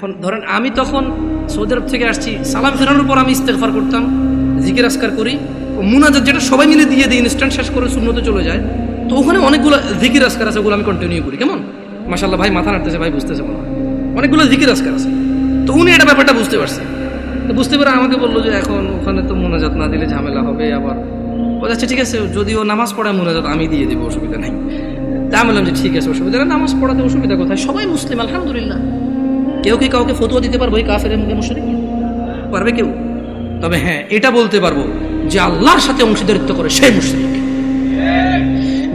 এখন ধরেন আমি তখন সৌদি আরব থেকে আসছি, সালাম ফেরানোর পর আমি ইস্তেগফার করতাম, জিকির আসকার করি, মুনাজাত যেটা সবাই মিলে দিয়ে দিই, ইনস্ট্যান্ট শেষ করে সুন্নতে চলে যায়। তো ওখানে অনেকগুলো জিকির আসকার আছে, ওগুলো আমি কন্টিনিউ করি। কেমন মাশাআল্লাহ, ভাই মাথা নাড়তেছে, ভাই বুঝতেছে মনে হয়, অনেকগুলো জিকির আসকার আছে। তো উনি এটা ব্যাপারটা বুঝতে পারছে, তো বুঝতে পারে আমাকে বললো যে এখন ওখানে তো মুনাজাত না দিলে ঝামেলা হবে। আবার বলে আচ্ছা ঠিক আছে, যদিও নামাজ পড়ায় মুনাজাত আমি দিয়ে দেবো, অসুবিধা নেই। তা আমি বললাম যে ঠিক আছে, অসুবিধা নেই, নামাজ পড়াতে অসুবিধা কোথায়, সবাই মুসলিম আলহামদুলিল্লাহ। কেউ কি কাউকে ফতোয়া দিতে পারবো এই কাফের মুশরিক? পারবে কেউ? তবে হ্যাঁ, এটা বলতে পারবো যে আল্লাহর সাথে অংশীদারিত্ব করে সেই মুশরিক।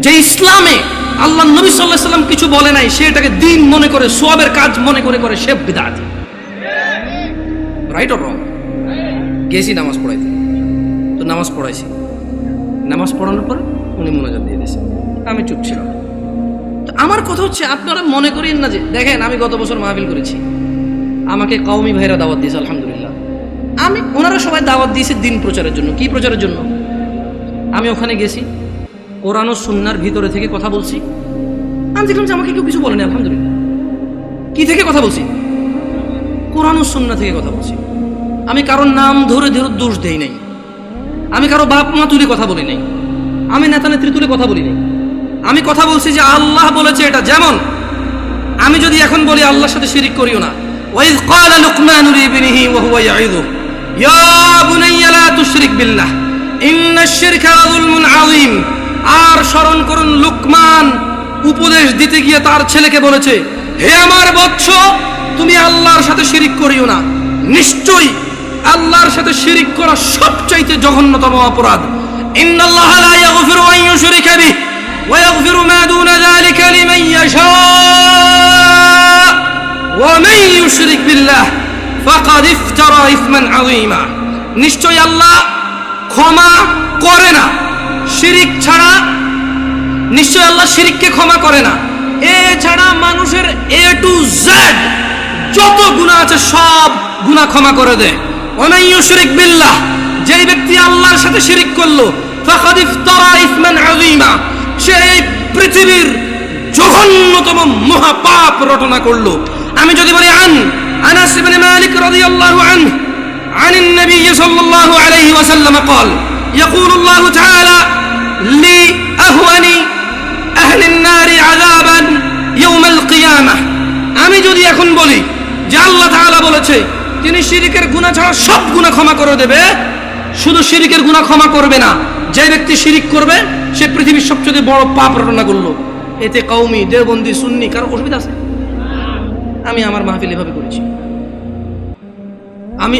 যে ইসলামে আল্লাহ নবী সাল্লাল্লাহু আলাইহি ওয়াসাল্লাম কিছু বলে নাই, সে এটাকে দ্বীন মনে করে, সওয়াবের কাজ মনে করে সে বিদআত। Right or wrong? গেছি নামাজ পড়াইতে, তো নামাজ পড়াইছি, নামাজ পড়ানোর পর উনি মুনাজাত দিয়ে দিয়েছেন, আমি চুপ ছিলাম। তো আমার কথা হচ্ছে, আপনারা মনে করেন না যে দেখেন আমি গত বছর মাহফিল করেছি, আমাকে কওমি ভাইরা দাওয়াত দিয়েছে, আলহামদুলিল্লাহ। ওনারা সবাই দাওয়াত দিয়েছে দিন প্রচারের জন্য। কি প্রচারের জন্য? আমি ওখানে গেছি, কোরআন ও সুন্নাহর ভিতরে থেকে কথা বলছি। আমি দেখলাম যে আমাকে কেউ কিছু বলেনি, আলহামদুলিল্লাহ। কি থেকে কথা বলছি? কোরআন ও সুন্নাহ থেকে কথা বলছি। আমি কারোর নাম ধরে দোষ দেই নাই, আমি কারো বাপ মা তুলে কথা বলি নাই, আমি নেতা নেত্রী তুলে কথা বলি নাই। আমি কথা বলছি যে আল্লাহ বলেছে এটা। যেমন আমি যদি এখন বলি আল্লাহর সাথে শিরিক করিও না, ওয়াইজ ক্বালা লুকমানু লিবনিহি ওয়া হুয়া ইয়াইযু ইয়া বুনাইয়া লা তুশরিক বিল্লাহ ইন্নাশ শিরকা যুলমুন আযীম। আর স্মরণ করুন, লুকমান উপদেশ দিতে গিয়ে তার ছেলেকে বলেছে, হে আমার বৎস, তুমি আল্লাহর সাথে শিরিক করিও না। নিশ্চয়ই আল্লাহর সাথে শিরিক করা সবচাইতে জঘন্যতম অপরাধ। ইন্নাল্লাহা লা ইয়াগফিরু আন ইউশরিকা বিহি ويغفر ما دون ذلك لمن يشاء ومن يشرك بالله فقد افترى إثما عظيما। নিশ্চয় আল্লাহ ক্ষমা করে না শিরিক ছাড়া, নিশ্চয় আল্লাহ শিরিককে ক্ষমা করে না। এছাড়া মানুষের A to Z যত গুনাহ আছে সব গুনাহ ক্ষমা করে দেয়। ومن يشرك بالله, যেই ব্যক্তি আল্লাহর সাথে শিরিক করলো, فقد افترى إثما عظيما, সে পৃথিবীর জঘন্যতম মহাপাপ রটনা করলো। আমি যদি বলি আনাস ইবনে মালিক রাদিয়াল্লাহু আনহু عن النبي صلى الله عليه وسلم قال يقول الله تعالى لأهون أهل النار عذابا يوم القيامة। আমি যদি এখন বলি যে আল্লাহ তাআলা বলেছে তিনি শিরকের গুনাহ ছাড়া সব গুনাহ ক্ষমা করে দেবে, শুধু শিরকের গুনাহ ক্ষমা করবে না, যে ব্যক্তি শিরিক করবে সে পৃথিবীর সবচেয়ে বড় পাপ রটনা করলো। এতে কওমি, দেওবন্দি, সুন্নি কারো অসুবিধা আছে? আমি আমার মাহফিল এভাবে করেছি, আমি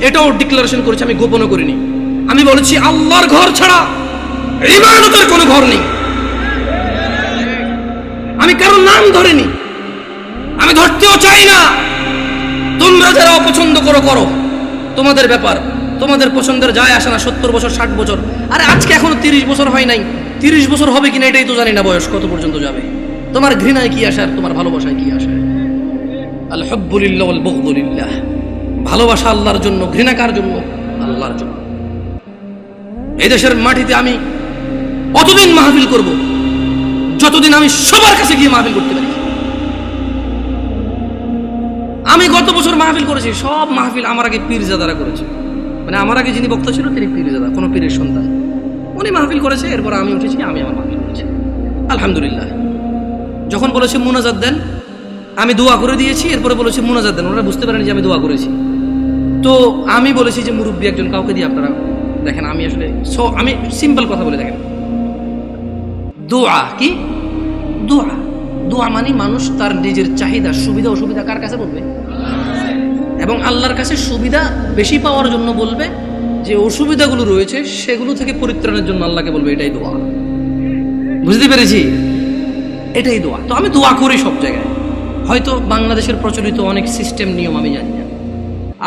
এটাও ডিক্লারেশন করেছি, আমি গোপনও করিনি। আমি বলেছি আল্লাহর ঘর ছাড়া ইবাদতের কোনো ঘর নেই। আমি কারো নাম ধরিনি, আমি ধরতেও চাই না। তোমরা যারা অপছন্দ করো, তোমাদের ব্যাপার, তোমাদের পছন্দের যায় আসে না। 70 বছর 60 বছর, আরে আজকে এখনো 30 বছর হয় নাই, 30 বছর হবে কিনা এটাই তো জানি না, বয়স কত পর্যন্ত যাবে। তোমার ঘৃণায় কি আসে আর তোমার ভালোবাসায় কি আসে? আল হুব্বু লিল্লাহ ওয়াল বুগদু লিল্লাহ। ভালোবাসা আল্লাহর জন্য, ঘৃণা কার জন্য? আল্লাহর জন্য। এই দেশের মাটিতে আমি অতদিন মাহফিল করব যতদিন আমি সবার কাছে গিয়ে মাহফিল করতে পারি। আমি গত বছর মাহফিল করেছি, সব মাহফিল আমার আগে পীরজাদারা করেছে। মানে আমার আগে যিনি বক্তা ছিল তিনি পীরজাদা, কোনো পীরের সন্তান, উনি মাহফিল করেছে, এরপর আমি উঠেছি, আমি আমার মাহফিল করেছি, আলহামদুলিল্লাহ। যখন বলেছে মুনাজাত দেন, আমি দোয়া করে দিয়েছি, এরপরে বলেছে মুনাজাত দেন, ওনারা বুঝতে পারেনি যে আমি দোয়া করেছি। তো আমি বলেছি যে মুরব্বী একজন কাউকে দিয়ে আপনারা দেখেন, আমি আসলে আমি সিম্পল কথা বলে দেখেন, দোয়া কি? দোয়া মানে মানুষ তার নিজের চাহিদা, সুবিধা অসুবিধা কার কাছে বলবে? এবং আল্লাহর কাছে সুবিধা বেশি পাওয়ার জন্য বলবে, যে অসুবিধাগুলো রয়েছে সেগুলো থেকে পরিত্রাণের জন্য আল্লাহকে বলবে। এটাই দোয়া। বুঝতে পেরেছি? এটাই দোয়া। তো আমি দোয়া করি সব জায়গায়। হয়তো বাংলাদেশের প্রচলিত অনেক সিস্টেম নিয়ম আমি জানি না,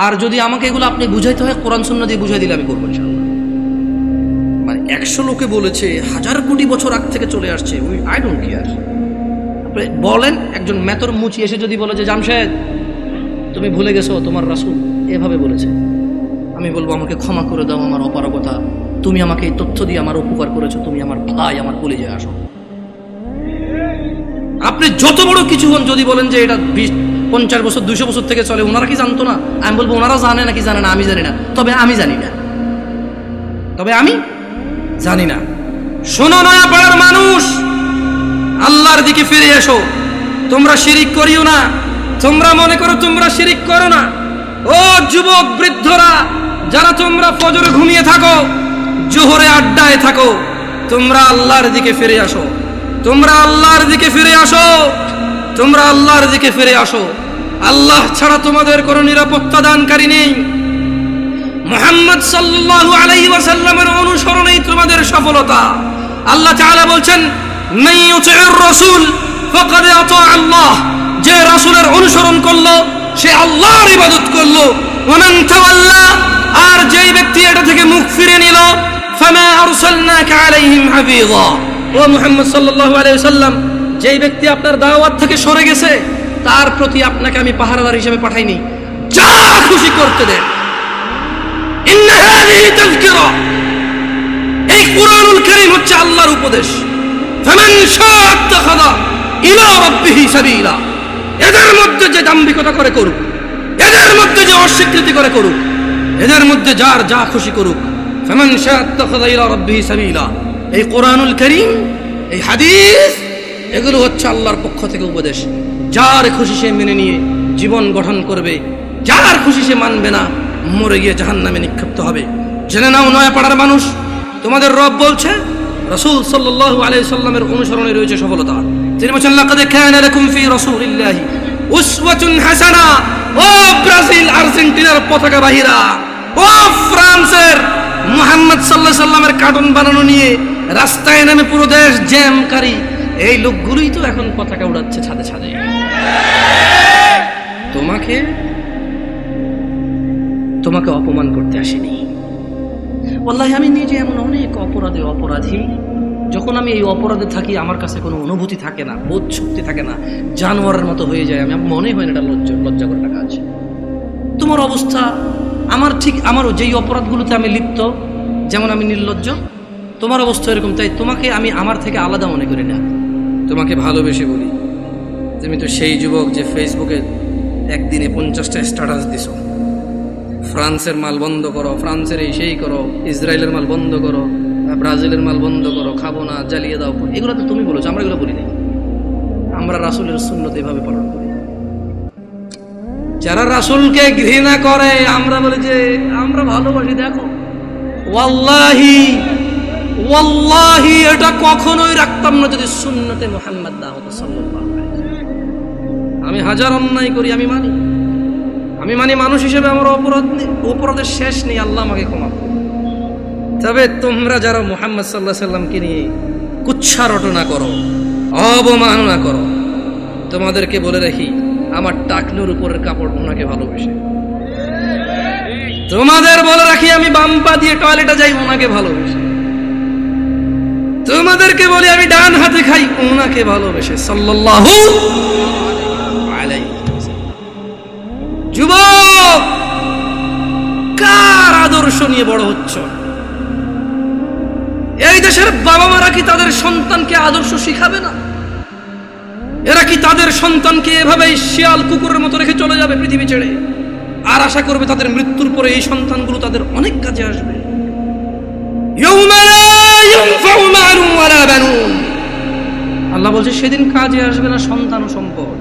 আর যদি আমাকে এগুলো আপনি বুঝাইতে হয় কোরআন সুন্নাহ দিয়ে বুঝাই দিলে আমি করবো ইনশাআল্লাহ। মানে 100 লোকে বলেছে, 1000 কোটি বছর আগ থেকে চলে আসছে, আই ডোন্ট কেয়ার। আপনি বলেন, একজন মেতর মুচি এসে যদি বলে যে জামশেদ তুমি ভুলে গেছো তোমার রাসূল এভাবে বলেছে, আমি বলবো আমাকে ক্ষমা করে দাও, আমার অপারগতা, তুমি আমাকে এই তথ্য দিয়ে আমার উপকার করেছো, তুমি আমার ভাই, আমার কলিজায় আসো। আপনি যত বড় কিছু হন, যদি বলেন যে এটা 50 বছর 200 বছর থেকে চলে, ওনারা কি জানতো না? আমি বলবো ওনারা জানে নাকি জানে না আমি জানি না, তবে আমি জানি না, তবে আমি জানি না। শোনো নয়াপাড়ার মানুষ, আল্লাহর দিকে ফিরে এসো। তোমরা শিরিক করিও না। তোমরা মনে করো তোমরা শিরিক করো না। ও যুবক বৃদ্ধরা, যারা তোমরা ফজরে ঘুমিয়ে থাকো, জোহরে আড্ডায় থাকো, তোমরা আল্লাহর দিকে ফিরে আসো। তোমরা আল্লাহর দিকে ফিরে আসো। তোমরা আল্লাহর দিকে ফিরে আসো। আল্লাহ ছাড়া তোমাদের কোনো নিরাপত্তা দানকারী নেই। মুহাম্মদ সাল্লাল্লাহু আলাইহি ওয়াসাল্লামের অনুসরণেই তোমাদের সফলতা। আল্লাহ তাআলা বলছেন, মান ইউতিউর রাসূল ফাকাদ আতা আল্লাহ। যে রাসূলের অনুসরণ করলো সে আল্লাহর ইবাদত করলো। ওয়া মান তাওয়াল্লা, আর যেই ব্যক্তি এটা থেকে মুখ ফিরে নিল, ফামা আরসালনাকা আলাইহিম হাফিযা। ও মুহাম্মদ সাল্লাল্লাহু আলাইহি ওয়াসাল্লাম, যেই ব্যক্তি আপনার দাওয়াত থেকে সরে গেছে তার প্রতি আপনাকে আমি পাহারাদার হিসেবে পাঠাইনি, যা খুশি করতে দেন। ইন্না হাযিহি তাযকিরা, এই কুরআনুল কারীম হচ্ছে আল্লাহর উপদেশ। ফামান শাআ আত্তাখাযা ইলা রাব্বিহি সাবিলা। এদের মধ্যে যে দাম্ভিকতা করে করুক, এদের মধ্যে যে অস্বীকৃতি করে করুক, এদের মধ্যে যার যা খুশি করুক। ফামান শাআ আত্তাখাযা ইলা রাব্বিহি সাবিলা। এই কুরআনুল কারীম, এই হাদিস, এগুলো হচ্ছে আল্লাহর পক্ষ থেকে উপদেশ। যার খুশি সে মেনে নিয়ে জীবন গঠন করবে, যার খুশি সে মানবে না, মরে গিয়ে জাহান্নামে নিক্ষিপ্ত হবে। জেনে নাও নয়াপাড়ার মানুষ, তোমাদের রব বলছে রাসূল সাল্লাল্লাহু আলাইহি সাল্লামের অনুসরণে রয়েছে সফলতা। তিনি বলেছেন, লাকাদ কানা লাকুম ফি রাসূলিল্লাহি উসওয়াতুন হাসানা। ও ব্রাজিল আর্জেন্টিনার পতাকা বাহিরা, ও ফ্রান্সের মুহাম্মদ সাল্লাল্লাহু আলাইহি সাল্লামের কার্টুন বানানো নিয়ে রাস্তায় নামে পুরো দেশ জ্যামকারী এই লোকগুলোই তো এখন পতাকা উড়াচ্ছে ছাদে ছাদে। তোমাকে অপমান করতে আসেনি। ওয়াল্লাহি আমি নিজে এমন অনেক অপরাধী, যখন আমি এই অপরাধে থাকি আমার কাছে কোনো অনুভূতি থাকে না, বোধ শক্তি থাকে না, জানোয়ারের মতো হয়ে যায়। আমি মনে হয় না এটা লজ্জা করার কাজ। তোমার অবস্থা আমারও যেই অপরাধগুলোতে আমি লিপ্ত, যেমন আমি নির্লজ্জ, তোমার অবস্থা এরকম। তাই তোমাকে আমি আমার থেকে আলাদা মনে করি না, তোমাকে ভালোবেসে বলি। তুমি তো সেই যুবক যে ফেসবুকে একদিনে 50টা স্ট্যাটাস দিছো, ফ্রান্সের মাল বন্ধ করো, ফ্রান্সের এই সেই করো, ইসরায়েলের মাল বন্ধ করো, ব্রাজিলের মাল বন্ধ করো, খাবো না, জ্বালিয়ে দাও। এগুলো তো তুমি বলেছো, আমরা এগুলো বলি নাই। আমরা রাসূলের সুন্নত এভাবে পালন করি। যারা রাসূলকে ঘৃণা করে আমরা বলি যে আমরা ভালোবাসি। দেখো ওয়াল্লাহি এটা কখনোই রাখতাম না যদি সুন্নতে মুহাম্মদ না হতো সাল্লাল্লাহু আলাইহি ওয়াসাল্লাম। আমি হাজার অন্যায় করি, আমি মানি মানুষ হিসেবে আমার অপরাধের শেষ নেই, আল্লাহ আমাকে ক্ষমা করুন। তবে তোমরা যারা মুহাম্মদ সাল্লাল্লাহু আলাইহি সাল্লামকে নিয়ে কুচ্ছা রটনা করো, অবমাননা করো, তোমাদেরকে বলে রাখি আমার টাকনুর উপরের কাপড় ওনাকে ভালোবেসে। তোমাদের বলে রাখি আমি বাম পা দিয়ে টয়লেটে যাই ওনাকে ভালোবেসে। তোমাদেরকে বলি আমি ডান হাতে খাই ওনাকে ভালোবেসে সাল্লাল্লাহু আলাইহি ওয়াসাল্লাম। যুবক, কার আদর্শ নিয়ে বড় হচ্ছ? এই দেশের বাবা মারা কি তাদের সন্তানকে আদর্শ শিখাবে না? এরা কি তাদের সন্তানকে এভাবেই শিয়াল কুকুরের মতো রেখে চলে যাবে পৃথিবী ছেড়ে, আর আশা করবে তাদের মৃত্যুর পরে এই সন্তানগুলো তাদের অনেক কাজে আসবে? আল্লাহ বলছে সেদিন কাজে আসবে না সন্তান ও সম্পদ।